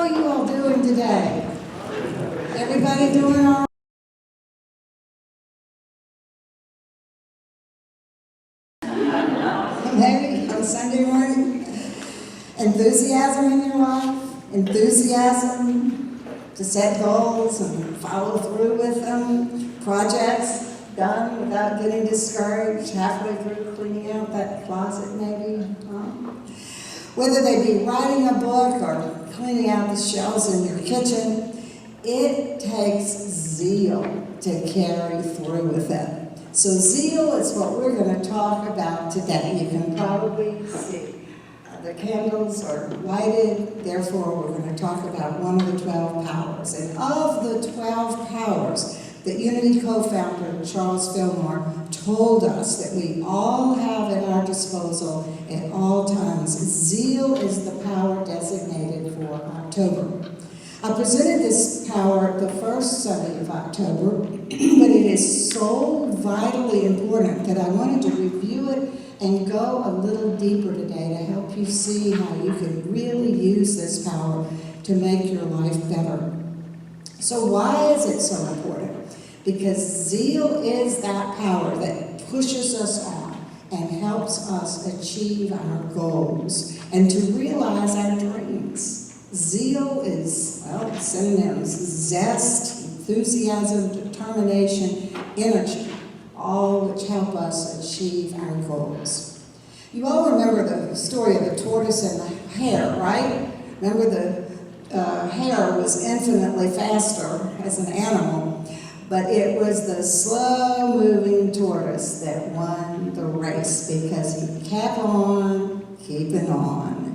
are you all doing today? Everybody doing all right? Maybe on Sunday morning? Enthusiasm in your life? Enthusiasm to set goals and follow through with them? Projects done without getting discouraged halfway through cleaning out that closet maybe? Whether they be writing a book or cleaning out the shelves in your kitchen, it takes zeal to carry through with it. So zeal is what we're going to talk about today. You can probably see the candles are lighted, therefore we're going to talk about one of the 12 powers. And of the 12 powers that Unity co-founder Charles Fillmore told us that we all have at our disposal at all times, zeal is the power designated for October. I presented this power the first Sunday of October, but it is so vitally important that I wanted to review it and go a little deeper today to help you see how you can really use this power to make your life better. So why is it so important? Because zeal is that power that pushes us on and helps us achieve our goals and to realize our dreams. Zeal is, well, synonyms: zest, enthusiasm, determination, energy, all which help us achieve our goals. You all remember the story of the tortoise and the hare, right? Remember the hare was infinitely faster as an animal, but it was the slow-moving tortoise that won the race because he kept on keeping on.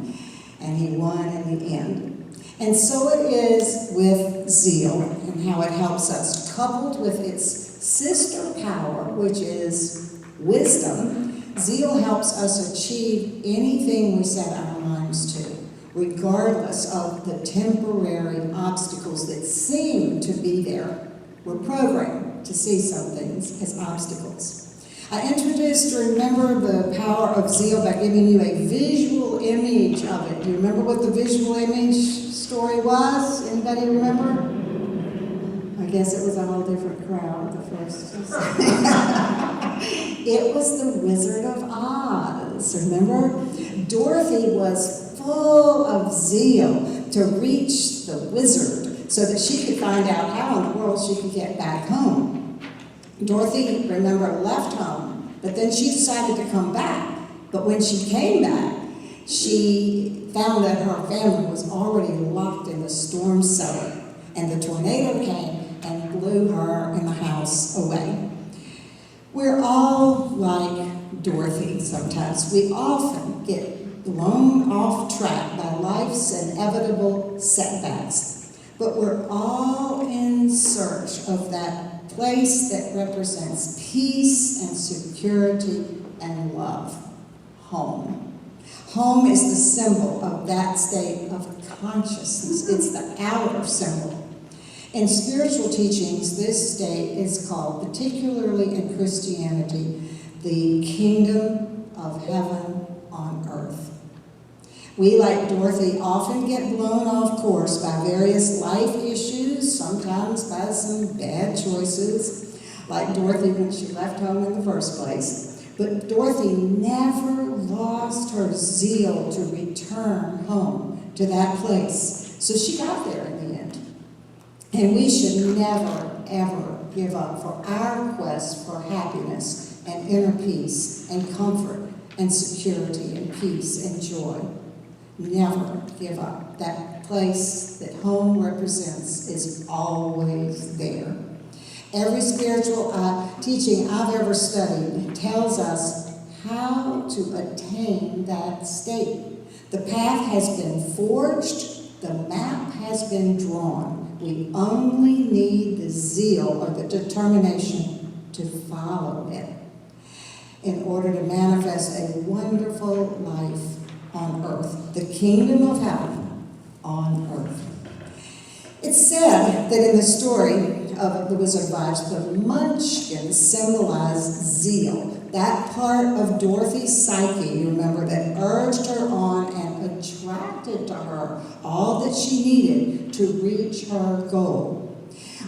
And he won in the end. And so it is with zeal and how it helps us, coupled with its sister power, which is wisdom. Zeal helps us achieve anything we set our minds to, regardless of the temporary obstacles that seem to be there. We're programmed to see some things as obstacles. I introduced, remember, the power of zeal by giving you a visual image of it. Do you remember what the visual image story was? Anybody remember? I guess it was a whole different crowd the first. It was the Wizard of Oz, remember? Dorothy was full of zeal to reach the wizard so that she could find out how in the world she could get back home. Dorothy, remember, left home, but then she decided to come back. But when she came back, she found that her family was already locked in the storm cellar, and the tornado came and blew her and the house away. We're all like Dorothy sometimes. We often get blown off track by life's inevitable setbacks, but we're all in search of that place that represents peace and security and love. Home. Home is the symbol of that state of consciousness. It's the outer symbol. In spiritual teachings, this state is called, particularly in Christianity, the kingdom of heaven on earth. We, like Dorothy, often get blown off course by various life issues, sometimes by some bad choices, like Dorothy when she left home in the first place. But Dorothy never lost her zeal to return home to that place. So she got there in the end. And we should never, ever give up for our quest for happiness and inner peace and comfort and security and peace and joy. Never give up. That place that home represents is always there. Every spiritual teaching I've ever studied tells us how to attain that state. The path has been forged, the map has been drawn. We only need the zeal or the determination to follow it in order to manifest a wonderful life on earth, the kingdom of heaven on earth. It's said that in the story of the Wizard of Oz, the munchkins symbolize zeal, that part of Dorothy's psyche, you remember, that urged her on and attracted to her all that that she needed to reach her goal.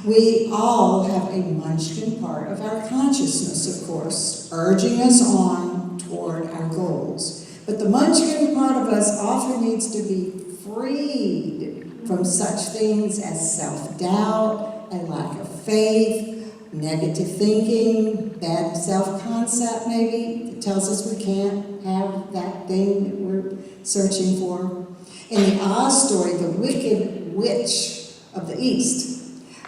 We all have a munchkin part of our consciousness, of course, urging us on toward our goals. But the munchkin part of us often needs to be freed from such things as self-doubt, a lack of faith, negative thinking, bad self-concept maybe, that tells us we can't have that thing that we're searching for. In the Oz story, the wicked witch of the East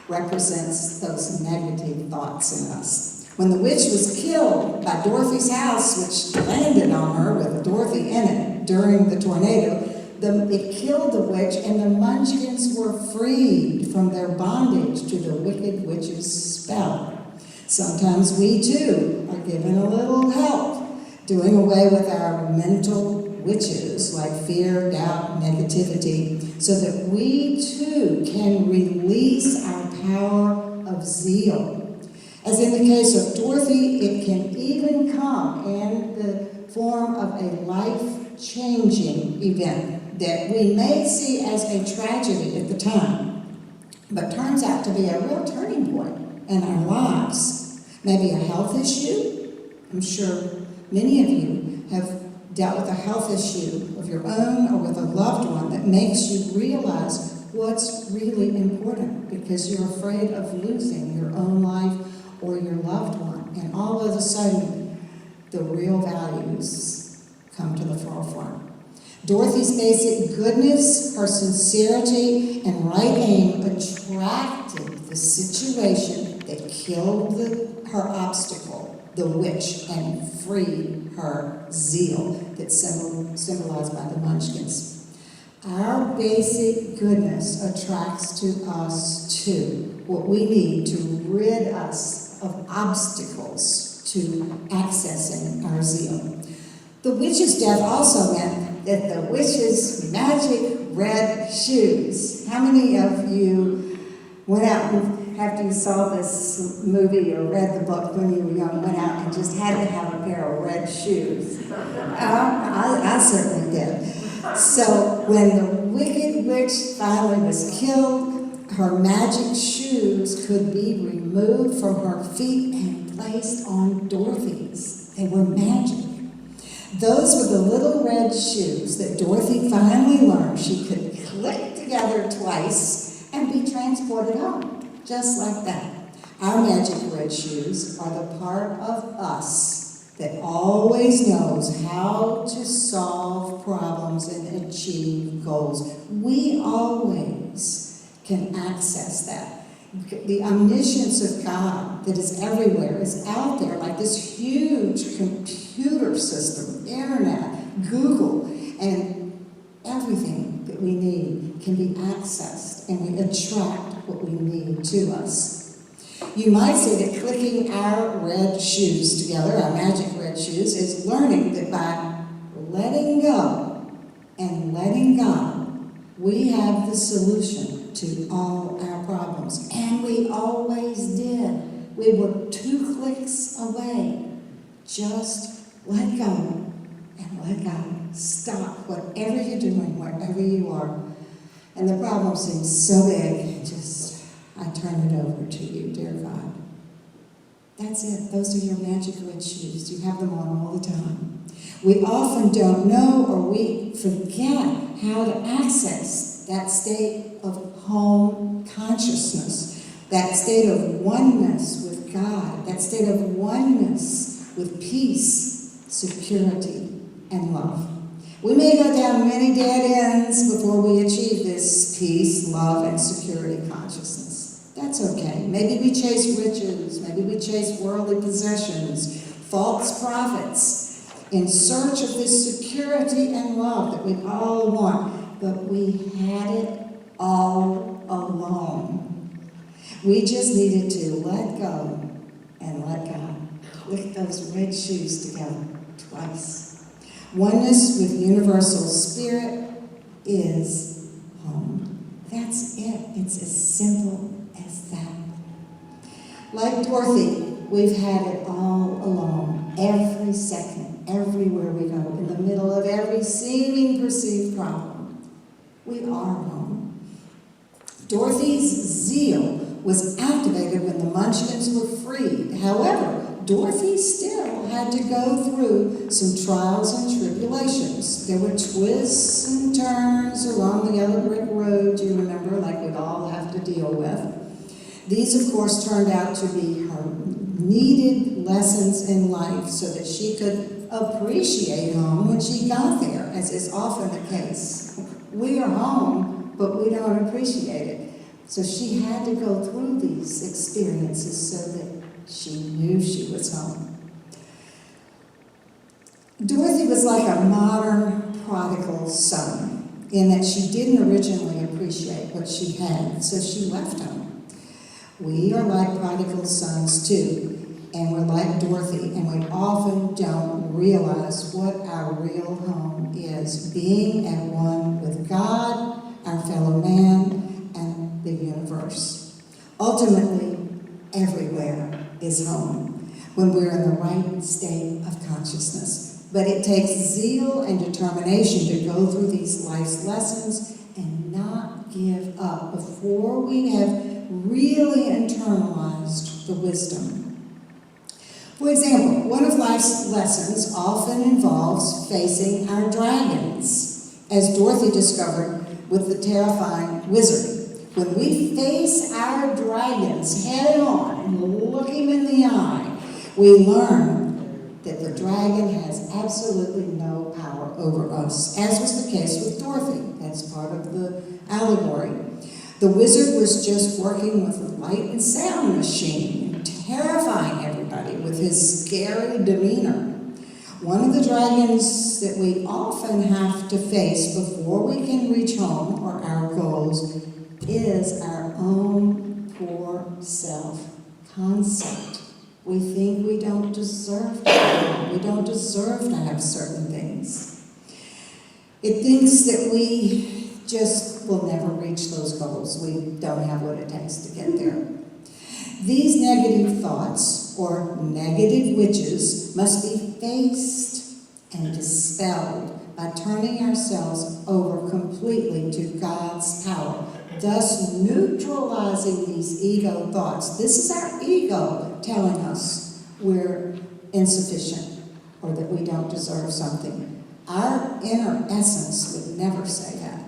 represents those negative thoughts in us. When the witch was killed by Dorothy's house, which landed on her with Dorothy in it during the tornado, it killed the witch, and the munchkins were freed from their bondage to the wicked witch's spell. Sometimes we too are given a little help doing away with our mental witches like fear, doubt, negativity, so that we too can release our power of zeal. As in the case of Dorothy, it can even come in the form of a life-changing event that we may see as a tragedy at the time, but turns out to be a real turning point in our lives. Maybe a health issue. I'm sure many of you have dealt with a health issue of your own or with a loved one that makes you realize what's really important because you're afraid of losing your own life or your loved one. And all of a sudden, the real values come to the forefront. Dorothy's basic goodness, her sincerity, and right aim attracted the situation that killed her obstacle, the witch, and freed her zeal that's symbolized by the munchkins. Our basic goodness attracts to us too what we need to rid us of obstacles to accessing our zeal. The witch's death also meant that the witch's magic red shoes. How many of you went out and after you saw this movie or read the book when you were young, went out and just had to have a pair of red shoes? I certainly did. So when the wicked witch finally was killed, her magic shoes could be removed from her feet and placed on Dorothy's. They were magic. Those were the little red shoes that Dorothy finally learned she could click together twice and be transported home, just like that. Our magic red shoes are the part of us that always knows how to solve problems and achieve goals. We always can access that. The omniscience of God that is everywhere is out there, like this huge computer system, internet, Google, and everything that we need can be accessed, and we attract what we need to us. You might say that clicking our red shoes together, our magic red shoes, is learning that by letting go and letting God, we have the solution to all our problems. And we always did. We were 2 clicks away. Just let go and let God. Stop whatever you're doing, wherever you are. And the problem seems so big, I turn it over to you, dear God. That's it. Those are your magic red shoes. You have them on all the time. We often don't know or we forget how to access that state of home consciousness, that state of oneness with God, that state of oneness with peace, security, and love. We may go down many dead ends before we achieve this peace, love, and security consciousness. That's okay. Maybe we chase riches, maybe we chase worldly possessions, false prophets, in search of this security and love that we all want, but we had it all along. We just needed to let go and let God. Click those red shoes together twice. Oneness with universal spirit is home. That's it. It's as simple as that. Like Dorothy, we've had it all along, every second, everywhere we go, in the middle of every seeming perceived problem. We are home. Dorothy's zeal was activated when the Munchkins were freed. However, Dorothy still had to go through some trials and tribulations. There were twists and turns along the yellow brick road, you remember, like we'd all have to deal with. These, of course, turned out to be her needed lessons in life so that she could appreciate home when she got there, as is often the case. We are home, but we don't appreciate it. So she had to go through these experiences so that she knew she was home. Dorothy was like a modern prodigal son in that she didn't originally appreciate what she had, so she left home. We are like prodigal sons too, and we're like Dorothy, and we often don't realize what our real home is, being at one with God, our fellow man, and the universe. Ultimately, everywhere is home when we're in the right state of consciousness. But it takes zeal and determination to go through these life's lessons and not give up before we have really internalized the wisdom. For example, one of life's lessons often involves facing our dragons, as Dorothy discovered with the terrifying wizard. When we face our dragons head on and look him in the eye, we learn that the dragon has absolutely no power over us, as was the case with Dorothy. That's part of the allegory. The wizard was just working with a light and sound machine, terrifying everybody with his scary demeanor. One of the dragons that we often have to face before we can reach home or our goals is our own poor self-concept. We think we don't deserve to have, we don't deserve to have certain things. It thinks that we just will never reach those goals. We don't have what it takes to get there. These negative thoughts, or negative witches, must be faced and dispelled by turning ourselves over completely to God's power, thus neutralizing these ego thoughts. This is our ego telling us we're insufficient or that we don't deserve something. Our inner essence would never say that.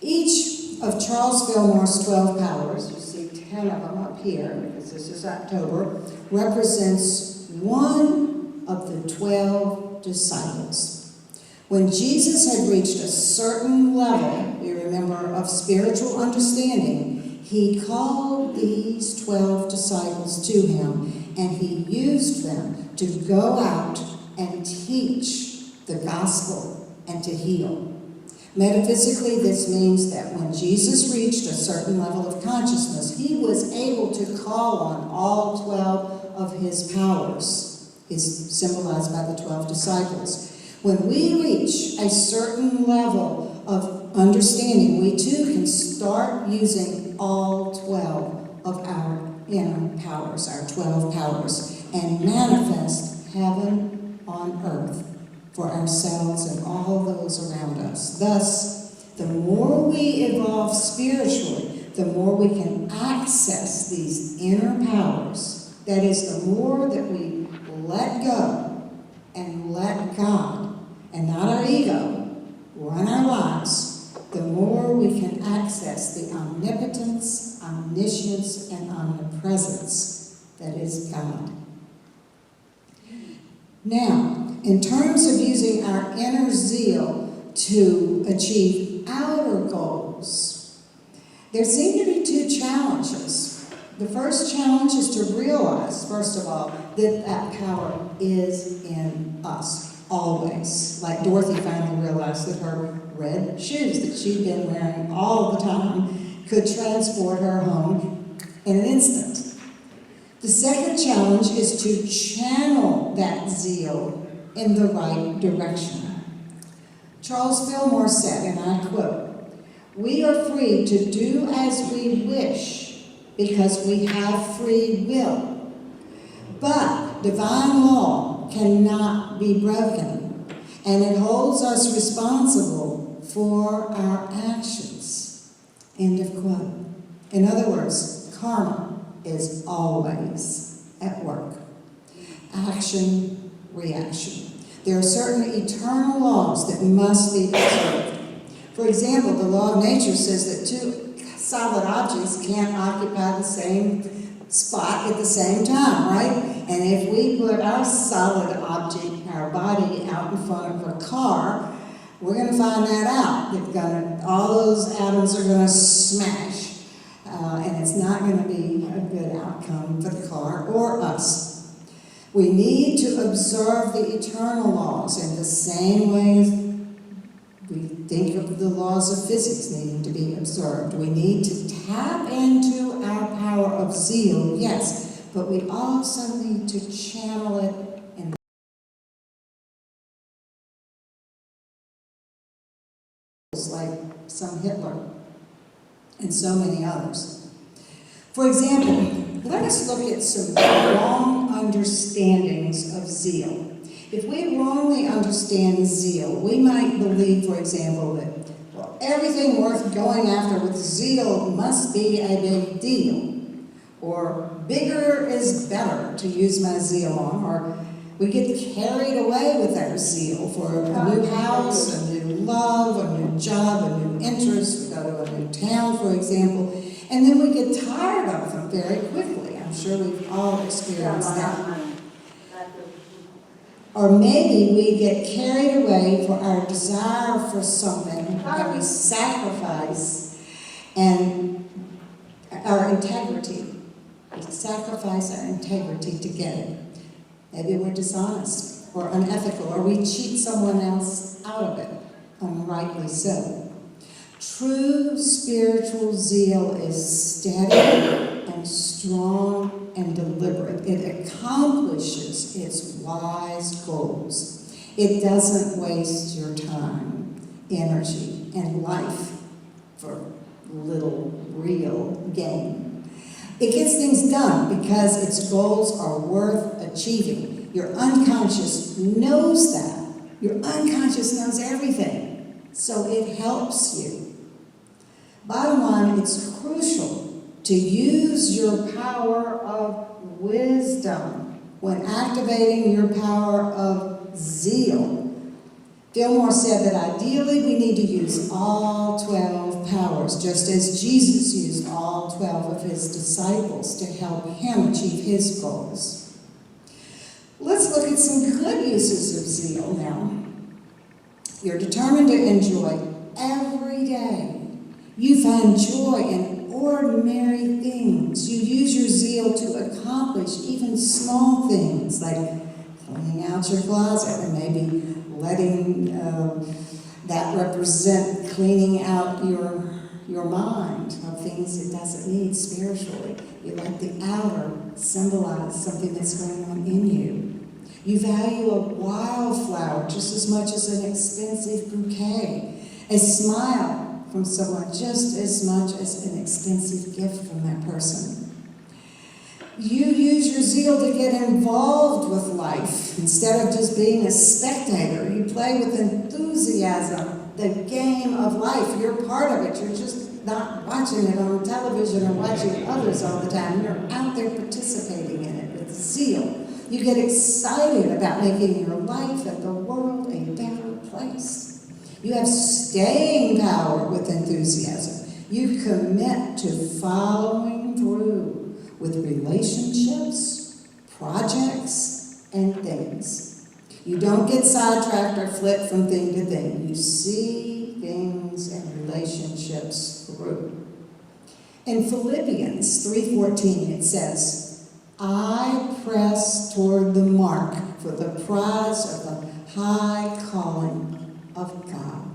Each of Charles Fillmore's 12 powers, you see 10 of them up here, because this is October, represents one of the 12 disciples. When Jesus had reached a certain level, you remember, of spiritual understanding, he called these 12 disciples to him, and he used them to go out and teach the gospel and to heal. Metaphysically, this means that when Jesus reached a certain level of consciousness, he was able to call on all 12 of his powers, is symbolized by the 12 disciples. When we reach a certain level of understanding, we too can start using all 12 of our inner powers, our 12 powers, and manifest heaven on earth for ourselves and all those around us. Thus, the more we evolve spiritually, the more we can access these inner powers. That is, the more that we let go and let God, and not our ego, run our lives, the more we can access the omnipotence, omniscience, and omnipresence that is God. Now, in terms of using our inner zeal to achieve outer goals, there seem to be two challenges. The first challenge is to realize, first of all, that that power is in us, always. Like Dorothy finally realized that her red shoes that she'd been wearing all the time could transport her home in an instant. The second challenge is to channel that zeal in the right direction. Charles Fillmore said, and I quote, "We are free to do as we wish because we have free will. But divine law cannot be broken, and it holds us responsible for our actions. End of quote. In other words, karma is always at work. Action, reaction. There are certain eternal laws that must be observed. For example, the law of nature says that two solid objects can't occupy the same spot at the same time, right? And if we put our solid object, our body, out in front of a car, we're going to find that out. All those atoms are going to smash, and it's not going to be a good outcome for the car or us. We need to observe the eternal laws in the same way as we think of the laws of physics needing to be observed. We need to tap into our power of zeal, yes, but we also need to channel it in like some Hitler and so many others. For example, let us look at some wrong understandings of zeal. If we wrongly understand zeal, we might believe, for example, that everything worth going after with zeal must be a big deal, or bigger is better, to use my zeal on, or we get carried away with our zeal for a new house, a new love, a new job, a new interest. We go to a new town, for example, and then we get tired of them very quickly. I'm sure we've all experienced that. Or maybe we get carried away for our desire for something that we sacrifice and our integrity. We sacrifice our integrity to get it. Maybe we're dishonest or unethical, or we cheat someone else out of it, unrightly so. True spiritual zeal is steady and strong and deliberate. It accomplishes its wise goals. It doesn't waste your time, energy, and life for little real gain. It gets things done because its goals are worth achieving. Your unconscious knows that. Your unconscious knows everything, so it helps you. Bottom line, it's crucial to use your power of wisdom when activating your power of zeal. Fillmore said that ideally we need to use all 12 powers, just as Jesus used all 12 of his disciples to help him achieve his goals. Let's look at some good uses of zeal now. You're determined to enjoy every day. You find joy in ordinary things. You use your zeal to accomplish even small things like cleaning out your closet and maybe letting that represent cleaning out your mind of things it doesn't need spiritually. You let the outer symbolize something that's going on in you. You value a wildflower just as much as an expensive bouquet. A smile from someone just as much as an expensive gift from that person. You use your zeal to get involved with life instead of just being a spectator. You play with enthusiasm the game of life. You're part of it. You're just not watching it on television or watching others all the time. You're out there participating in it with zeal. You get excited about making your life and the world a better place. You have staying power with enthusiasm. You commit to following through with relationships, projects, and things. You don't get sidetracked or flip from thing to thing. You see things and relationships through. In Philippians 3:14 it says, I press toward the mark for the prize of the high calling of God.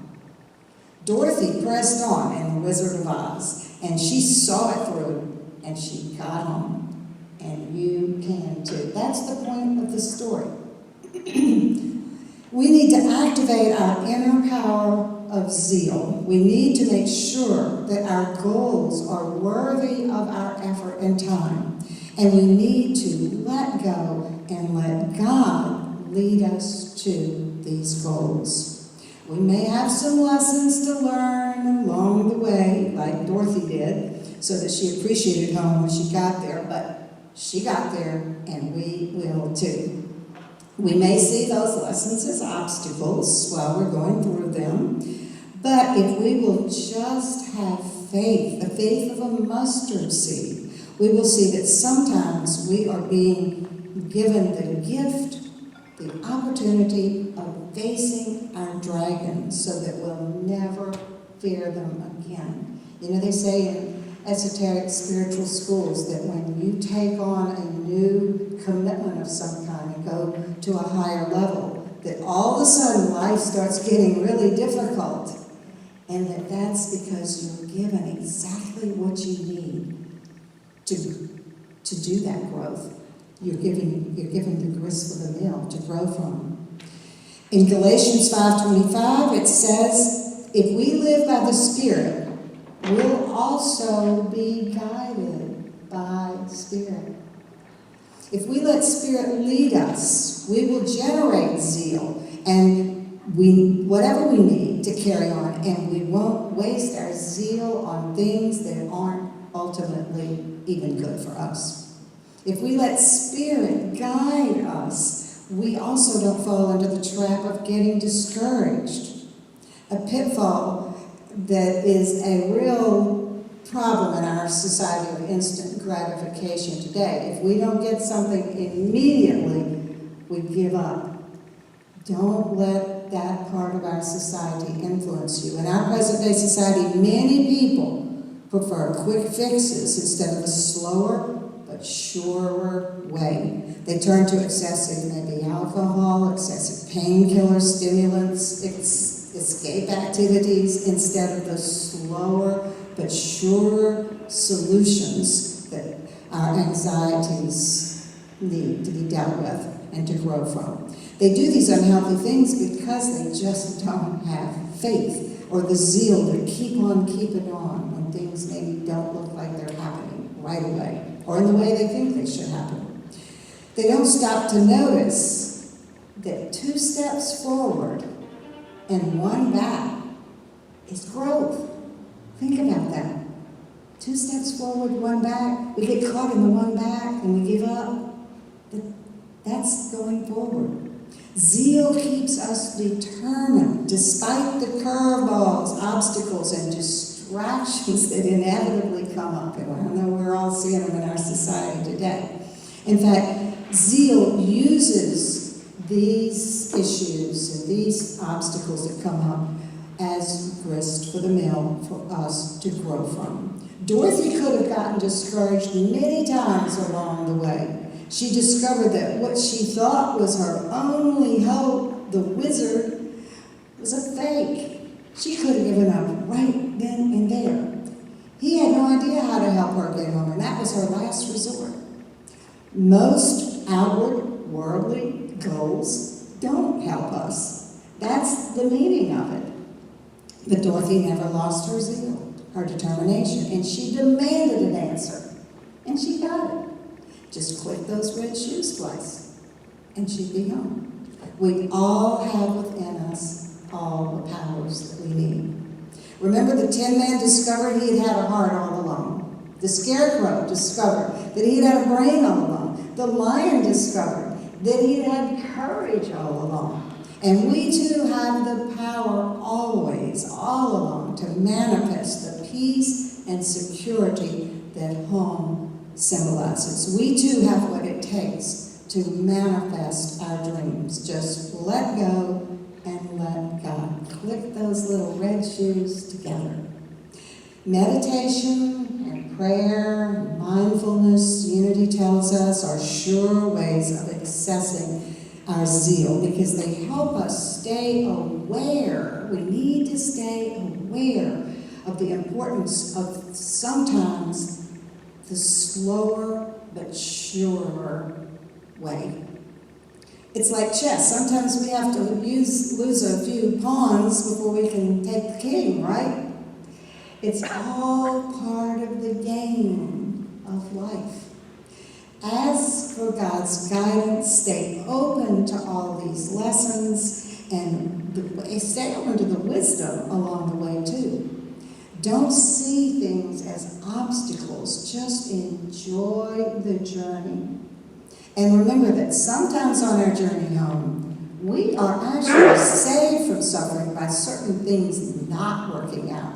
Dorothy pressed on in The Wizard of Oz, and she saw it through, and she got home. And you can too. That's the point of the story. We need to activate our inner power of zeal. We need to make sure that our goals are worthy of our effort and time. And we need to let go and let God lead us to these goals. We may have some lessons to learn along the way, like Dorothy. Dorothy did, so that she appreciated home when she got there, but she got there, and we will too. We may see those lessons as obstacles while we're going through them, but if we will just have faith, the faith of a mustard seed, we will see that sometimes we are being given the gift, the opportunity of facing our dragons so that we'll never fear them again. You know, they say in esoteric spiritual schools that when you take on a new commitment of some kind and go to a higher level, that all of a sudden life starts getting really difficult, and that's because you're given exactly what you need to do that growth. You're given the grist for the mill to grow from. In Galatians 5:25, it says, if we live by the Spirit, we'll also be guided by Spirit. If we let Spirit lead us, we will generate zeal and whatever we need to carry on, and we won't waste our zeal on things that aren't ultimately even good for us. If we let Spirit guide us, we also don't fall into the trap of getting discouraged. A pitfall that is a real problem in our society of instant gratification today. If we don't get something immediately, we give up. Don't let that part of our society influence you. In our present-day society, many people prefer quick fixes instead of a slower but surer way. They turn to excessive, maybe alcohol, excessive painkillers, stimulants, escape activities, instead of the slower but surer solutions that our anxieties need to be dealt with and to grow from. They do these unhealthy things because they just don't have faith or the zeal to keep on keeping on when things maybe don't look like they're happening right away or in the way they think they should happen. They don't stop to notice that 2 steps forward and 1 back is growth. Think about that. 2 steps forward, 1 back. We get caught in the 1 back and we give up. That's going forward. Zeal keeps us determined, despite the curveballs, obstacles, and distractions that inevitably come up. And I know we're all seeing them in our society today. In fact, zeal uses these issues and these obstacles that come up as grist for the mill for us to grow from. Dorothy could have gotten discouraged many times along the way. She discovered that what she thought was her only hope, the wizard, was a fake. She could have given up right then and there. He had no idea how to help her get home, and that was her last resort. Most outward, worldly goals don't help us. That's the meaning of it. But Dorothy never lost her zeal, her determination, and she demanded an answer, and she got it. Just click those red shoes twice, and she'd be home. We all have within us all the powers that we need. Remember, the Tin Man discovered he had a heart all along. The Scarecrow discovered that he had a brain all along. The Lion discovered that he had courage all along. And we too have the power always, all along, to manifest the peace and security that home symbolizes. We too have what it takes to manifest our dreams. Just let go and let God. Click those little red shoes together. Meditation and prayer and mindfulness, Unity tells us, are sure ways of accessing our zeal because they help us stay aware. We need to stay aware of the importance of sometimes the slower but surer way. It's like chess. Sometimes we have to lose a few pawns before we can take the king, right? It's all part of the game of life. Ask for God's guidance. Stay open to all these lessons and stay open to the wisdom along the way too. Don't see things as obstacles. Just enjoy the journey. And remember that sometimes on our journey home, we are actually saved from suffering by certain things not working out.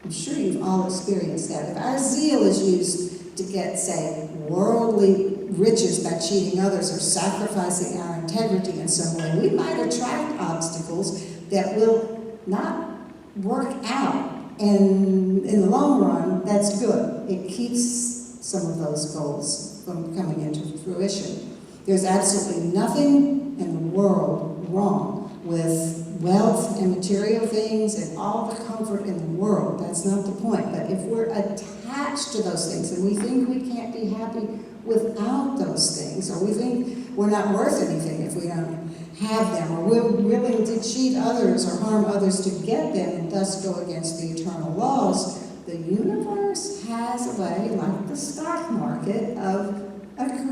I'm sure you've all experienced that. If our zeal is used to get, say, worldly riches by cheating others or sacrificing our integrity in some way, we might attract obstacles that will not work out. And in the long run, that's good. It keeps some of those goals from coming into fruition. There's absolutely nothing in the world wrong with wealth and material things and all the comfort in the world. That's not the point. But if we're attached to those things and we think we can't be happy without those things, or we think we're not worth anything if we don't have them, or we're willing to cheat others or harm others to get them and thus go against the eternal laws, the universe has a way, like the stock market, of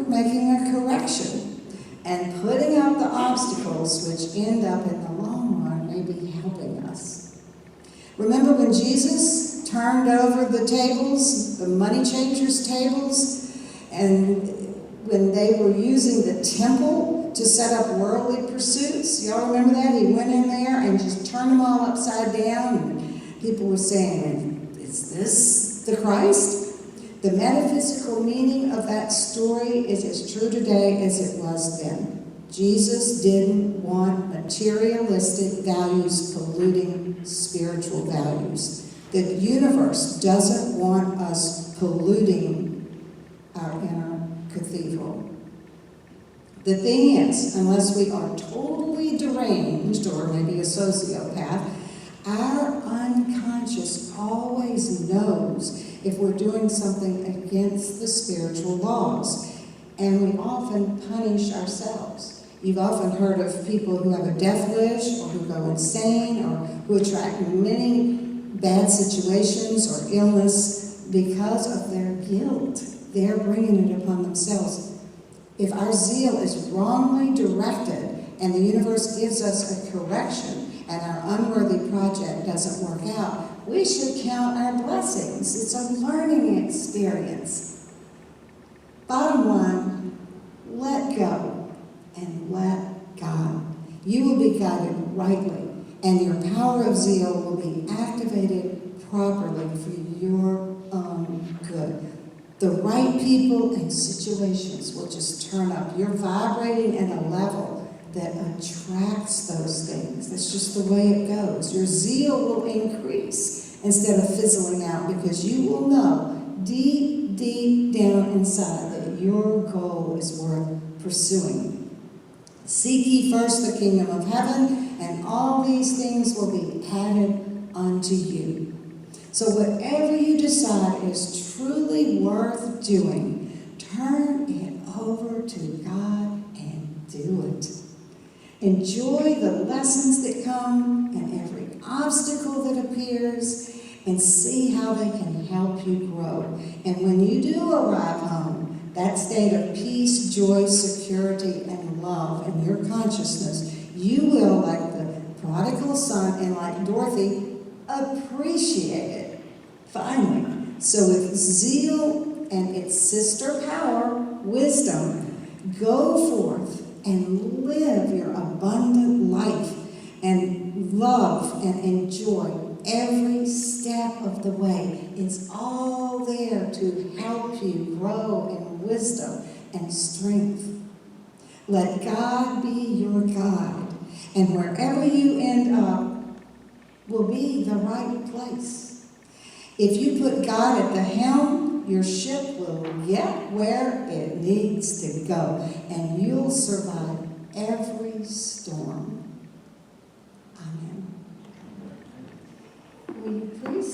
making a correction and putting out the obstacles which end up in the long run maybe helping us. Remember when Jesus turned over the tables, the money changers' tables, and when they were using the temple to set up worldly pursuits? Y'all remember that? He went in there and just turned them all upside down, and people were saying, is this the Christ? The metaphysical meaning of that story is as true today as it was then. Jesus didn't want materialistic values polluting spiritual values. The universe doesn't want us polluting our inner cathedral. The thing is, unless we are totally deranged or maybe a sociopath, our unconscious always knows if we're doing something against the spiritual laws, and we often punish ourselves. You've often heard of people who have a death wish, or who go insane, or who attract many bad situations or illness because of their guilt. They're bringing it upon themselves. If our zeal is wrongly directed and the universe gives us a correction and our unworthy project doesn't work out, we should count our blessings. It's a learning experience. Bottom line, let go and let God. You will be guided rightly, and your power of zeal will be activated properly for your own good. The right people and situations will just turn up. You're vibrating at a level that attracts those things. That's just the way it goes. Your zeal will increase instead of fizzling out, because you will know deep, deep down inside that your goal is worth pursuing. Seek ye first the kingdom of heaven, and all these things will be added unto you. So whatever you decide is truly worth doing, turn it over to God and do it. Enjoy the lessons that come and every obstacle that appears, and see how they can help you grow. And when you do arrive home, that state of peace, joy, security, and love in your consciousness, you will, like the prodigal son and like Dorothy, appreciate it, finally. So with zeal and its sister power, wisdom, go forth and live your abundant life and love and enjoy every step of the way. It's all there to help you grow in wisdom and strength. Let God be your guide, and wherever you end up will be the right place. If you put God at the helm, your ship will get where it needs to go, and you'll survive every storm. Amen. Will you please